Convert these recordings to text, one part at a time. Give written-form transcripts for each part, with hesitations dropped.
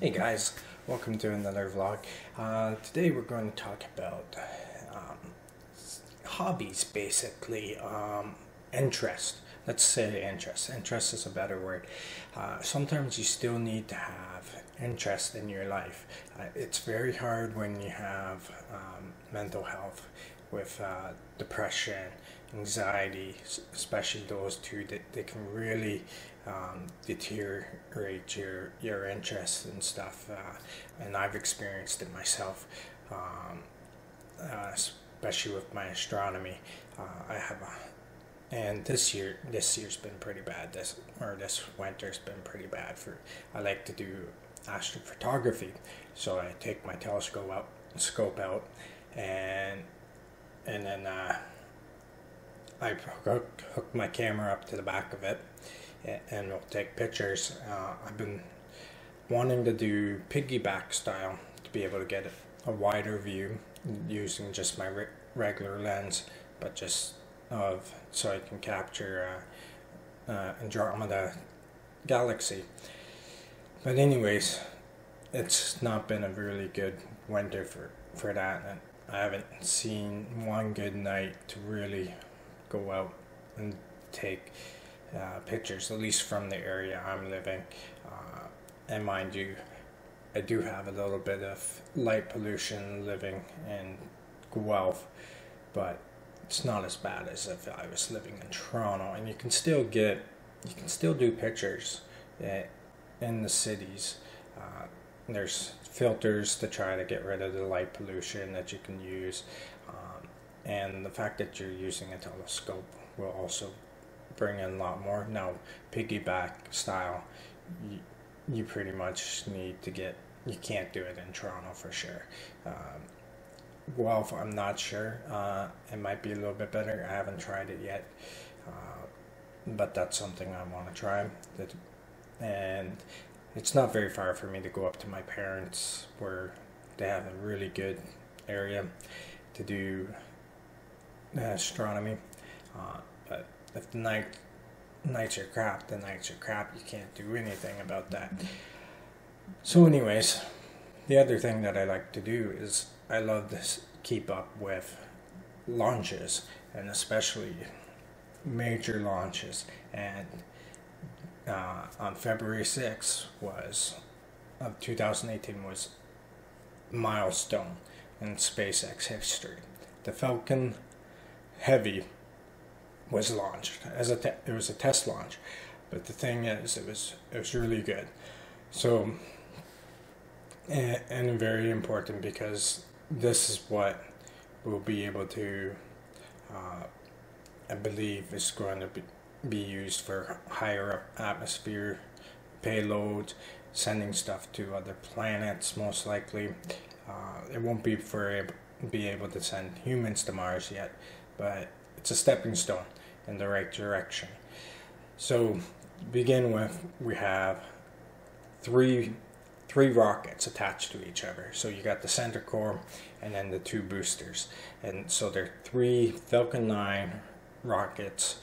Hey guys, welcome to another vlog. Today we're going to talk about hobbies, basically. Interest. Let's say interest. Interest is a better word. Sometimes you still need to have interest in your life. It's very hard when you have mental health with depression, anxiety, especially those two, that they can really deteriorate your interest and stuff. And I've experienced it myself, especially with my astronomy. I have and this year's been pretty bad. This winter's been pretty bad for. I like to do astrophotography, so I take my scope out, and then I hook my camera up to the back of it, and we'll take pictures. I've been wanting to do piggyback style to be able to get a wider view using just my regular lens, but just so I can capture Andromeda galaxy. But anyways, it's not been a really good winter for that, and I haven't seen one good night to really go out and take pictures, at least from the area I'm living. And mind you, I do have a little bit of light pollution living in Guelph, but it's not as bad as if I was living in Toronto. And you can still do pictures in the cities. There's filters to try to get rid of the light pollution that you can use, and the fact that you're using a telescope will also bring in a lot more. Now, piggyback style, you pretty much need to you can't do it in Toronto for sure. Guelph, I'm not sure. It might be a little bit better. I haven't tried it yet, but that's something I want to try. And it's not very far for me to go up to my parents, where they have a really good area to do astronomy. But if the nights are crap, the nights are crap. You can't do anything about that. So anyways, the other thing that I like to do is I love to keep up with launches, and especially major launches. And on February 6th of 2018 was a milestone in SpaceX history. The Falcon Heavy was launched it was a test launch, but the thing is, it was really good. So and very important, because this is what we'll be able to, I believe, is going to be used for higher up atmosphere payloads, sending stuff to other planets most likely. It won't be be able to send humans to Mars yet, but it's a stepping stone in the right direction. So to begin with, we have three rockets attached to each other. So you got the center core and then the two boosters, and so there are three Falcon 9 rockets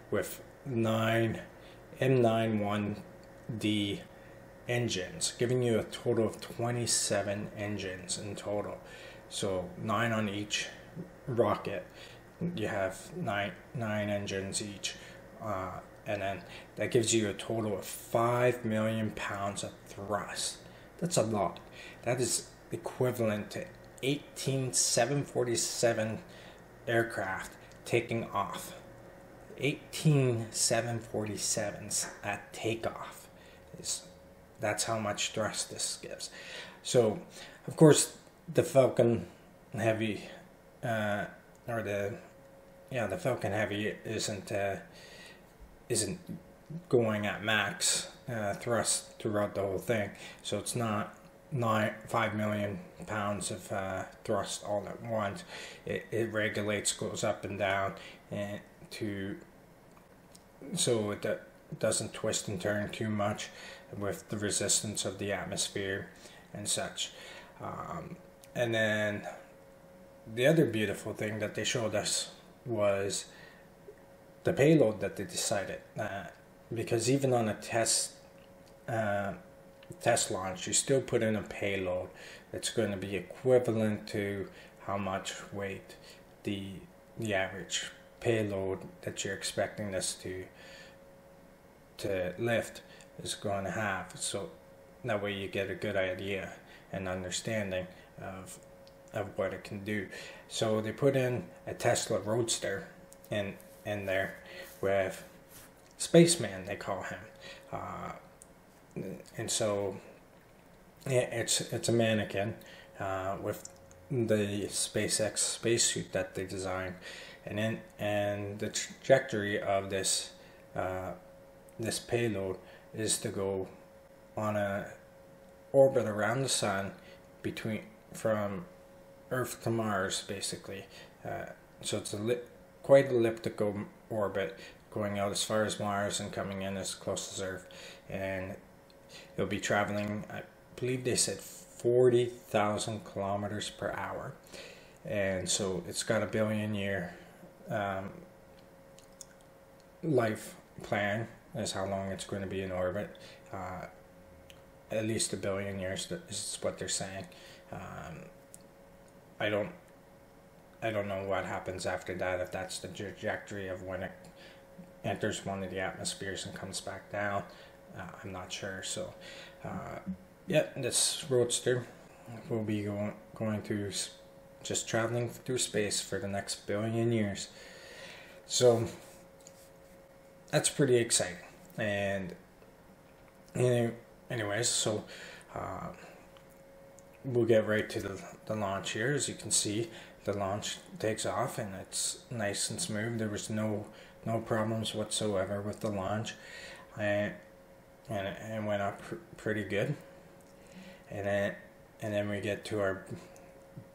with 9 M91D engines, giving you a total of 27 engines in total. So 9 on each rocket. You have nine engines each, and then that gives you a total of 5 million pounds of thrust. That's a lot. That is equivalent to 18 747 aircraft taking off. 18 747s at takeoff. That's how much thrust this gives. So, of course, the Falcon Heavy, the Falcon Heavy isn't going at max thrust throughout the whole thing. So it's not 5 million pounds of thrust all at once. It regulates, goes up and down, and so it doesn't twist and turn too much with the resistance of the atmosphere and such. And then the other beautiful thing that they showed us was the payload that they decided, because even on a test test launch, you still put in a payload that's going to be equivalent to how much weight the average payload that you're expecting this to lift is going to have. So that way you get a good idea and understanding of what it can do. So they put in a Tesla Roadster in there with Spaceman, they call him, and so it's a mannequin with the SpaceX spacesuit that they designed, and the trajectory of this this payload is to go on a orbit around the sun from Earth to Mars, basically. So it's quite elliptical orbit, going out as far as Mars and coming in as close as Earth, and it'll be traveling, I believe they said 40,000 kilometers per hour, and so it's got a billion-year life plan is how long it's going to be in orbit. At least a billion years is what they're saying. I don't know what happens after that, if that's the trajectory of when it enters one of the atmospheres and comes back down. I'm not sure. So yeah, this Roadster will be going through, just traveling through space for the next billion years. So that's pretty exciting. And anyways, so we'll get right to the launch here. As you can see, the launch takes off and it's nice and smooth. There was no problems whatsoever with the launch, and it went up pretty good. And then we get to our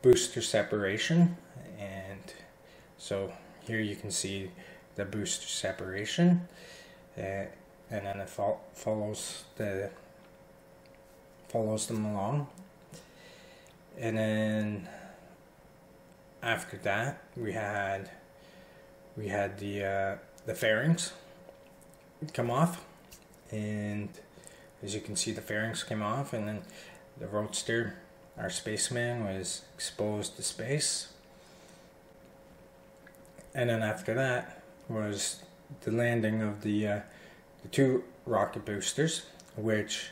booster separation, and so here you can see the booster separation, and then it follows them along. And then after that, we had the fairings come off, and as you can see, the fairings came off, and then the Roadster, our spaceman, was exposed to space. And then after that was the landing of the two rocket boosters, which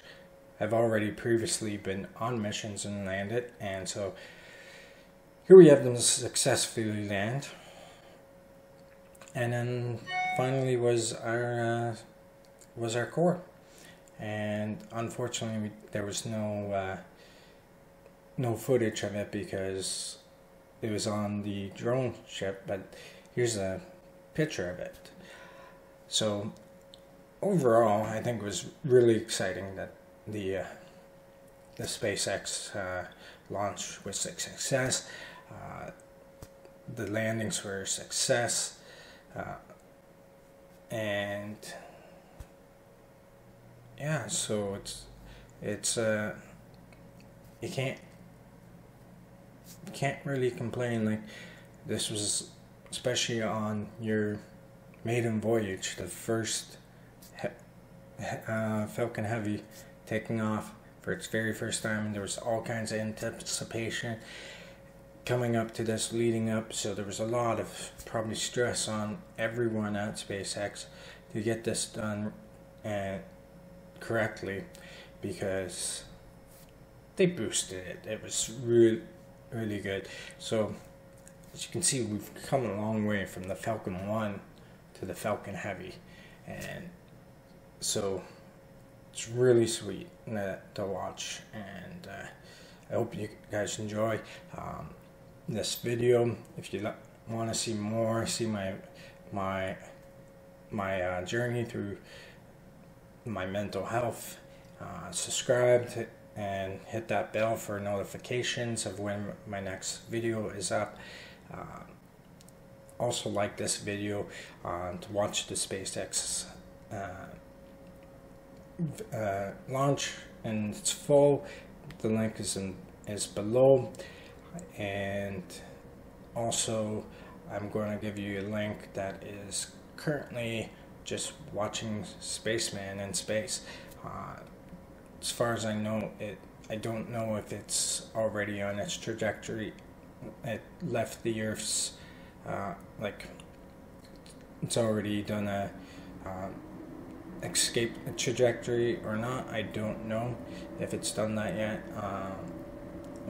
have already previously been on missions and landed. And so here we have them successfully land. And then finally was our core. And unfortunately, there was no footage of it because it was on the drone ship, but here's a picture of it. So overall, I think it was really exciting that the SpaceX launch was a success. The landings were a success, and yeah, so it's you can't really complain. Like, this was, especially on your maiden voyage, the first Falcon Heavy taking off for its very first time. There was all kinds of anticipation coming up to this, leading up, so there was a lot of probably stress on everyone at SpaceX to get this done and correctly, because they boosted it. It was really good. So as you can see, we've come a long way from the Falcon 1 to the Falcon Heavy, and so it's really sweet to watch, and I hope you guys enjoy this video. If you want to see more, see my journey through my mental health, subscribe and hit that bell for notifications of when my next video is up. Also like this video to watch the SpaceX launch in its full. The link is below, and also I'm going to give you a link that is currently just watching Spaceman in space. as far as I know, I don't know if it's already on its trajectory. It left the Earth's like it's already done a escape trajectory or not. I don't know if it's done that yet,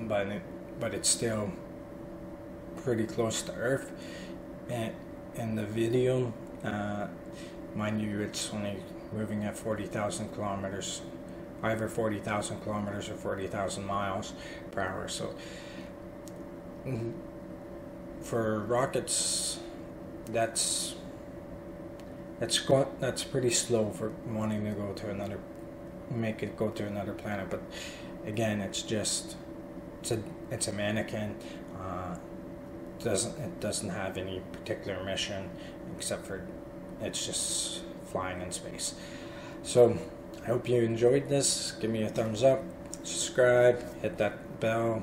but it's still pretty close to Earth. And in the video, mind you, it's only moving at 40,000 kilometers, either 40,000 kilometers or 40,000 miles per hour. So for rockets, that's pretty slow for wanting to go to make it go to another planet. But again, it's a mannequin. It doesn't have any particular mission except for it's just flying in space. So I hope you enjoyed this. Give me a thumbs up, subscribe, hit that bell,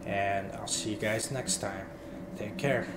and I'll see you guys next time. Take care.